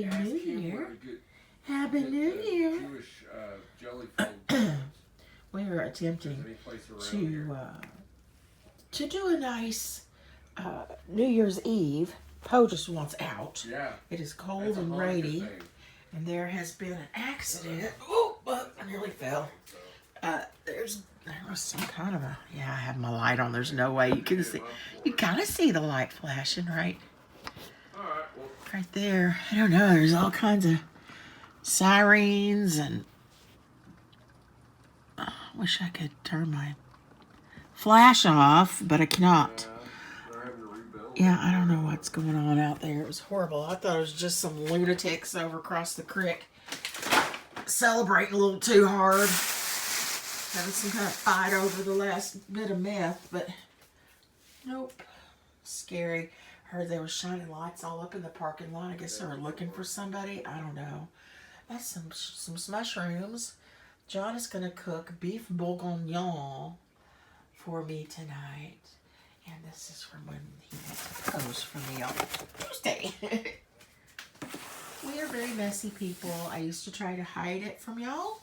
Happy New Year. Happy New Year. We are attempting to do a nice New Year's Eve. Poe just wants out. Yeah. It is cold and rainy, and there has been an accident. Oh, I nearly fell. There was some kind of a, yeah, I have my light on. There's no way you can see. You kind of see the light flashing, right? Right there. I don't know. There's all kinds of sirens, and I wish I could turn my flash off, but I cannot. Yeah, I don't know what's going on out there. It was horrible. I thought it was just some lunatics over across the creek celebrating a little too hard. Having some kind of fight over the last bit of meth, but nope. Scary. Heard they were shining lights all up in the parking lot. I guess they were looking for somebody. I don't know. That's some mushrooms. John is going to cook beef bourguignon for me tonight. And this is from when he had to pose for me on Tuesday. We are very messy people. I used to try to hide it from y'all.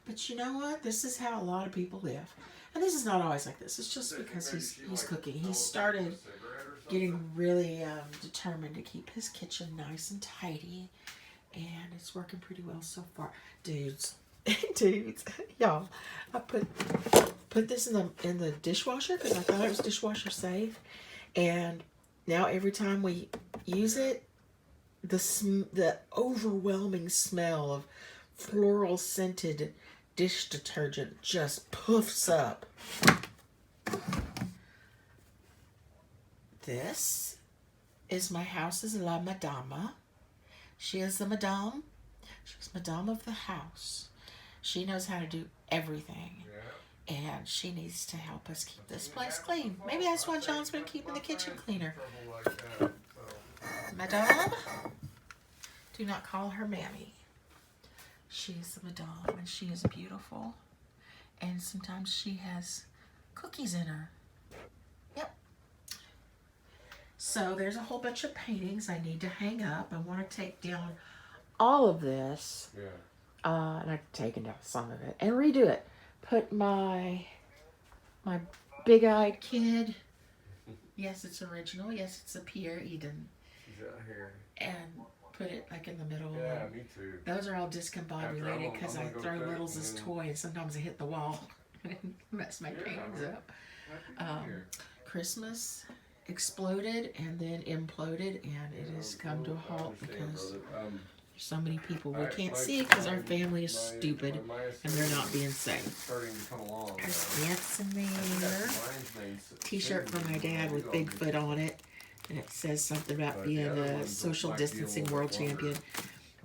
But you know what? This is how a lot of people live. And this is not always like this. It's just because he's cooking. He started getting really determined to keep his kitchen nice and tidy. And it's working pretty well so far. Dudes, y'all, I put this in the dishwasher because I thought it was dishwasher safe. And now every time we use it, the overwhelming smell of floral scented dish detergent just puffs up. This is my house's La Madama. She is the madame. She's madame of the house. She knows how to do everything. Yeah. And she needs to help us keep this place clean. Maybe that's why John's been keeping the kitchen cleaner. Madame, do not call her Mammy. She is the madame, and she is beautiful. And sometimes she has cookies in her. Yep. So there's a whole bunch of paintings I need to hang up. I want to take down all of this. Yeah. And I've taken down some of it and redo it. Put my big-eyed kid. Yes, it's original. Yes, it's a Pierre Eden. She's out here. And put it like in the middle. Yeah, me too. Those are all discombobulated because I throw Littles as toys. Sometimes I hit the wall and mess my paintings up. Christmas exploded and then imploded, and it has come to a halt because so many people we can't see because our family is stupid and they're not being safe. There's gifts in there. T-shirt from my dad with Bigfoot on it. And it says something about being a social distancing world champion.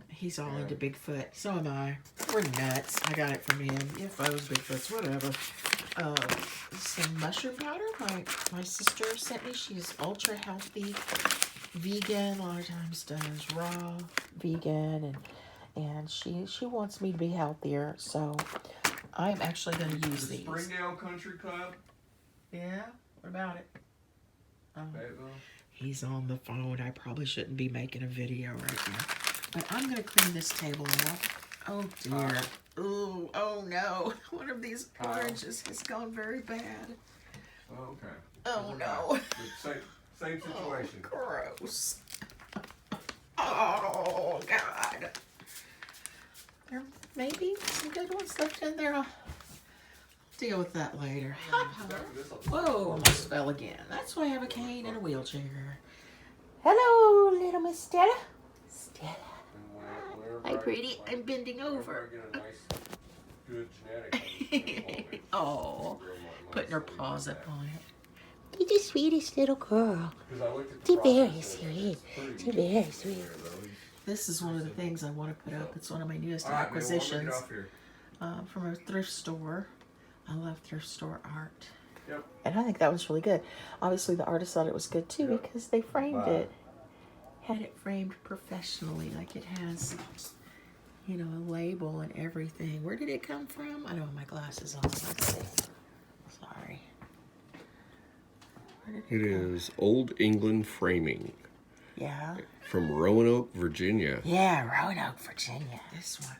He's all into Bigfoot. So am I. We're nuts. I got it from him. UFOs, Bigfoots, whatever. Some mushroom powder my sister sent me. She's ultra healthy, vegan. A lot of times does raw vegan, and she wants me to be healthier. So I'm actually going to use these. Springdale Country Club. Yeah. What about it? He's on the phone. I probably shouldn't be making a video right now. But I'm going to clean this table up. Oh, dear. Ooh, oh, no. One of these oranges has gone very bad. Oh, okay. Oh, no. Same situation. Oh, gross. Oh, God. There may be some good ones left in there. I'll deal with that later. Whoa, almost fell again. That's why I have a cane and a wheelchair. Hello, little Miss Stella. Stella. Hi, pretty. I'm bending over. Oh, putting her paws up on it. You're the sweetest little girl. She's very sweet. She's very sweet. This is one of the things I want to put up. It's one of my newest acquisitions from a thrift store. I love thrift store art. Yep. And I think that was really good. Obviously, the artist thought it was good, too, because they framed it. Had it framed professionally, like it has, you know, a label and everything. Where did it come from? I don't have my glasses on. Let's see. Sorry. It is Old England framing. Yeah. From Roanoke, Virginia. Yeah, Roanoke, Virginia. This one.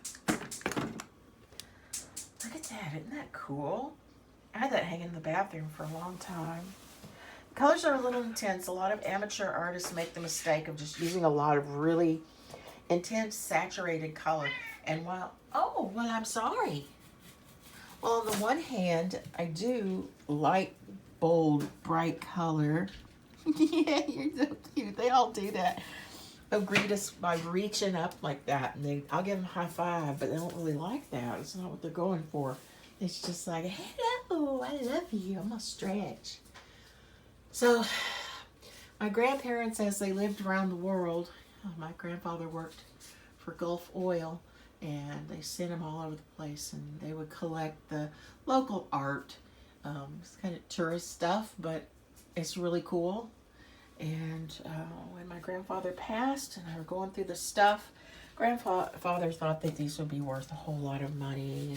Look at that. Isn't that cool? I had that hanging in the bathroom for a long time. The colors are a little intense. A lot of amateur artists make the mistake of just using a lot of really intense, saturated color. And I'm sorry. Well, on the one hand, I do light, bold, bright color. Yeah, you're so cute. They all do that. They'll greet us by reaching up like that, and I'll give them a high five, but they don't really like that. It's not what they're going for. It's just like, hello, I love you. I'm gonna stretch. So, my grandparents, as they lived around the world, my grandfather worked for Gulf Oil, and they sent him all over the place, and they would collect the local art. It's kind of tourist stuff, but it's really cool. And when my grandfather passed and they were going through the stuff, grandfather thought that these would be worth a whole lot of money.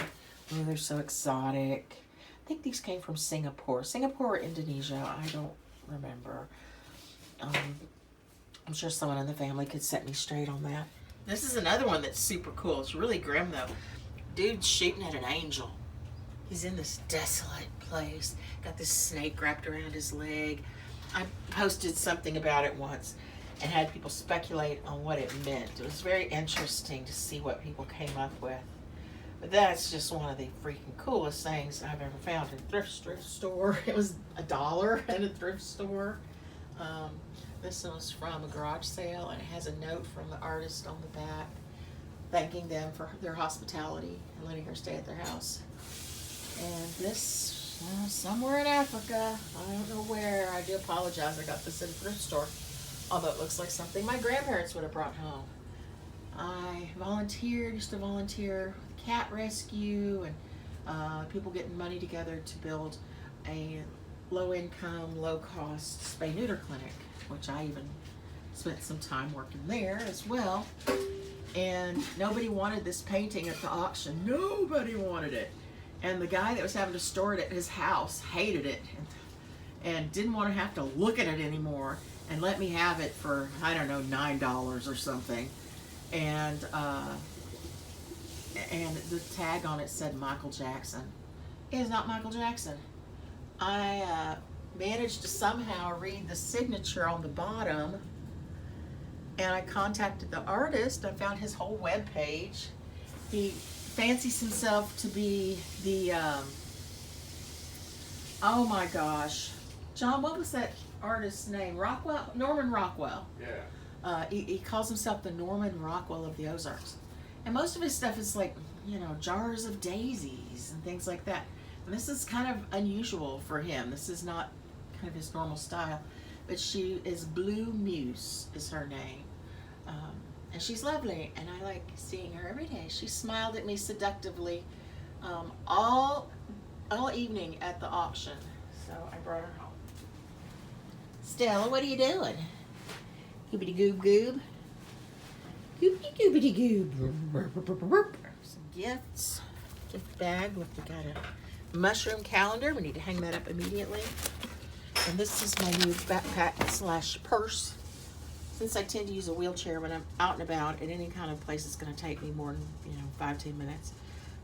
Oh, they're so exotic. I think these came from Singapore. Singapore or Indonesia, I don't remember. I'm sure someone in the family could set me straight on that. This is another one that's super cool. It's really grim though. Dude's shooting at an angel. He's in this desolate place. Got this snake wrapped around his leg. I posted something about it once and had people speculate on what it meant. It was very interesting to see what people came up with. But that's just one of the freaking coolest things I've ever found in a thrift store. It was $1 in a thrift store. This one was from a garage sale, and it has a note from the artist on the back thanking them for their hospitality and letting her stay at their house. And this, somewhere in Africa, I don't know where. I do apologize. I got this in a thrift store, although it looks like something my grandparents would have brought home. I used to volunteer with cat rescue and people getting money together to build a low-income, low-cost spay-neuter clinic, which I even spent some time working there as well. And nobody wanted this painting at the auction. Nobody wanted it. And the guy that was having to store it at his house hated it and didn't want to have to look at it anymore and let me have it for, I don't know, $9 or something. And the tag on it said Michael Jackson. It is not Michael Jackson. I managed to somehow read the signature on the bottom, and I contacted the artist. I found his whole webpage. He fancies himself to be the, oh my gosh. John, what was that artist's name? Rockwell? Norman Rockwell. Yeah. He calls himself the Norman Rockwell of the Ozarks. And most of his stuff is like, jars of daisies and things like that. And this is kind of unusual for him. This is not kind of his normal style. But she is Blue Muse is her name. And she's lovely, and I like seeing her every day. She smiled at me seductively all evening at the auction. So I brought her home. Stella, what are you doing? Goobity goob goob. Goobity goobity goob. Some gifts. Gift bag. Look, we got a mushroom calendar. We need to hang that up immediately. And this is my new backpack / purse. Since I tend to use a wheelchair when I'm out and about at any kind of place that's going to take me more than 5-10 minutes,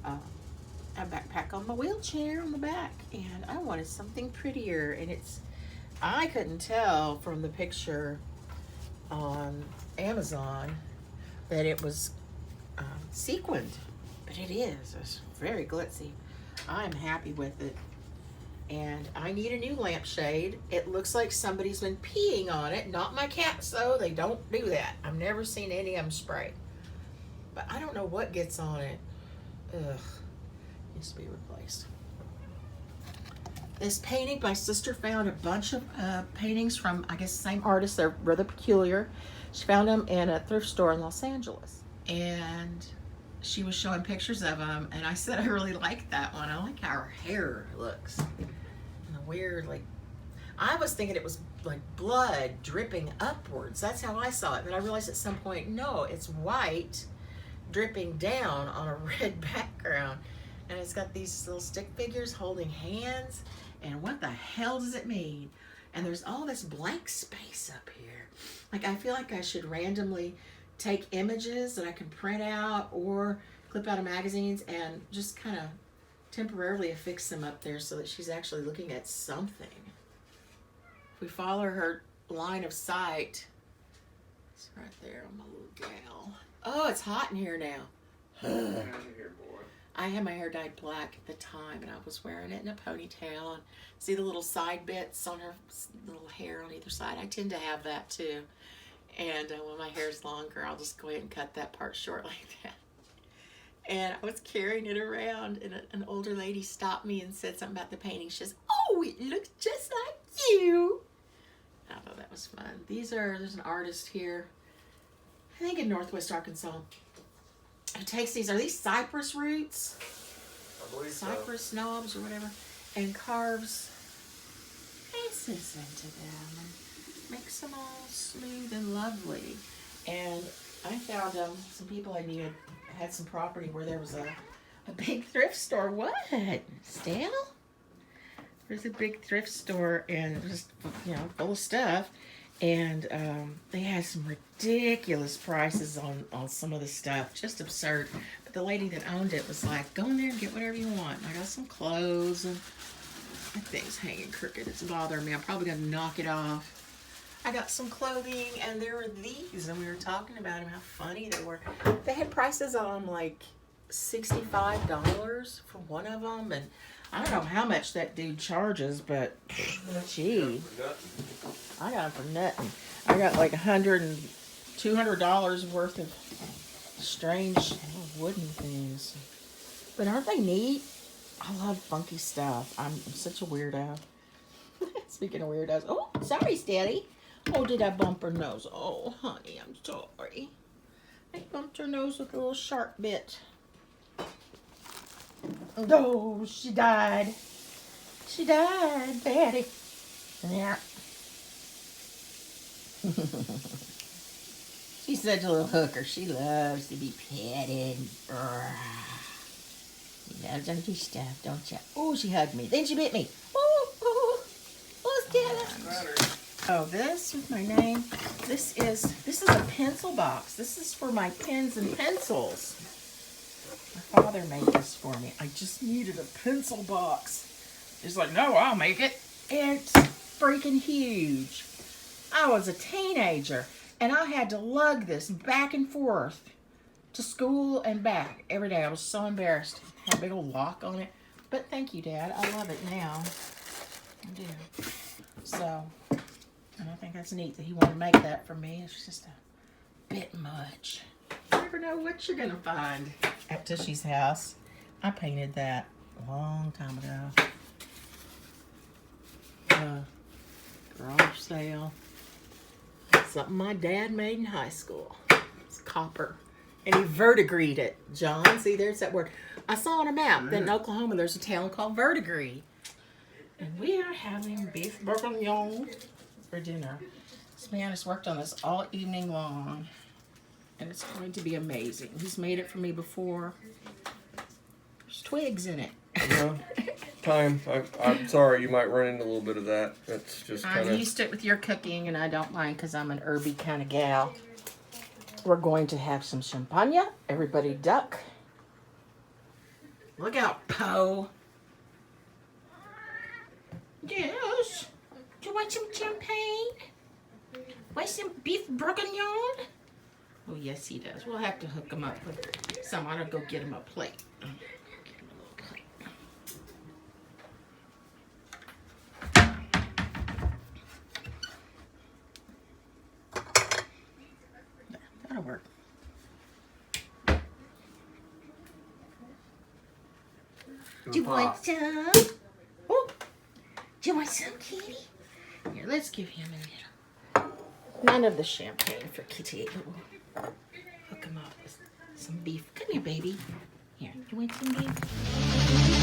I have a backpack on my wheelchair on the back, and I wanted something prettier. And I couldn't tell from the picture on Amazon that it was sequined, but it is. It's very glitzy. I'm happy with it. And I need a new lampshade. It looks like somebody's been peeing on it. Not my cats, though. They don't do that. I've never seen any of them spray. But I don't know what gets on it. Ugh. Needs to be replaced. This painting, my sister found a bunch of paintings from, I guess, the same artist. They're rather peculiar. She found them in a thrift store in Los Angeles. And she was showing pictures of them. And I said, I really like that one. I like how her hair looks. Weird, I was thinking it was like blood dripping upwards. That's how I saw it. But I realized at some point, no, it's white dripping down on a red background. And it's got these little stick figures holding hands. And what the hell does it mean? And there's all this blank space up here. Like, I feel like I should randomly take images that I can print out or clip out of magazines and just kind of temporarily affix them up there so that she's actually looking at something. If we follow her line of sight, it's right there on my little gal. Oh, it's hot in here now. I had my hair dyed black at the time, and I was wearing it in a ponytail. And see the little side bits on her little hair on either side? I tend to have that too. And when my hair's longer, I'll just go ahead and cut that part short like that. And I was carrying it around, and an older lady stopped me and said something about the painting. She says, "Oh, it looks just like you." I thought that was fun. There's an artist here, I think in Northwest Arkansas, who takes these, are these cypress roots? I believe cypress knobs or whatever, and carves faces into them and makes them all smooth and lovely. And I found some people I knew had some property where there was a big thrift store. What? Stale? There's a big thrift store and just, full of stuff. And they had some ridiculous prices on some of the stuff. Just absurd. But the lady that owned it was like, go in there and get whatever you want. And I got some clothes, and that thing's hanging crooked. It's bothering me. I'm probably going to knock it off. I got some clothing, and there were these, and we were talking about them, how funny they were. They had prices on like $65 for one of them, and I don't know how much that dude charges, but gee, I got them for nothing. I got like $100 and $200 worth of strange wooden things, but aren't they neat? I love funky stuff. I'm such a weirdo. Speaking of weirdos, oh, sorry, Steady. Oh, did I bump her nose? Oh, honey, I'm sorry. I bumped her nose with a little sharp bit. Oh, she died. She died, Daddy. Yeah. She's such a little hooker. She loves to be petted. She loves to do stuff, don't you? Oh, she hugged me. Then she bit me. Oh, Stella. Oh, this with my name. This is a pencil box. This is for my pens and pencils. My father made this for me. I just needed a pencil box. He's like, no, I'll make it. It's freaking huge. I was a teenager, and I had to lug this back and forth to school and back every day. I was so embarrassed. Had a big old lock on it. But thank you, Dad. I love it now. I do. So, and I think that's neat that he wanted to make that for me. It's just a bit much. You never know what you're going to find at Tushy's house. I painted that a long time ago. Garage sale. Something my dad made in high school. It's copper. And he verdigreed it, John. See, there's that word. I saw on a map that in Oklahoma there's a town called Verdigris. And we are having beef bourguignon for dinner. This man has worked on this all evening long. And it's going to be amazing. He's made it for me before. There's twigs in it. No, time. I'm sorry, you might run into a little bit of that. That's just kind of... I'm used to it with your cooking, and I don't mind because I'm an herby kind of gal. We're going to have some champagne. Everybody duck. Look out, Poe. Yes. Do you want some champagne? Want some beef bourguignon? Oh, yes, he does. We'll have to hook him up with some. I'll go get him a plate. Get him a little plate. Yeah, that'll work. Do you want some? Oh, do you want some, Kitty? Here, let's give him a little. None of the champagne for Kitty. Hook him up with some beef. Come here, baby. Here, you want some beef?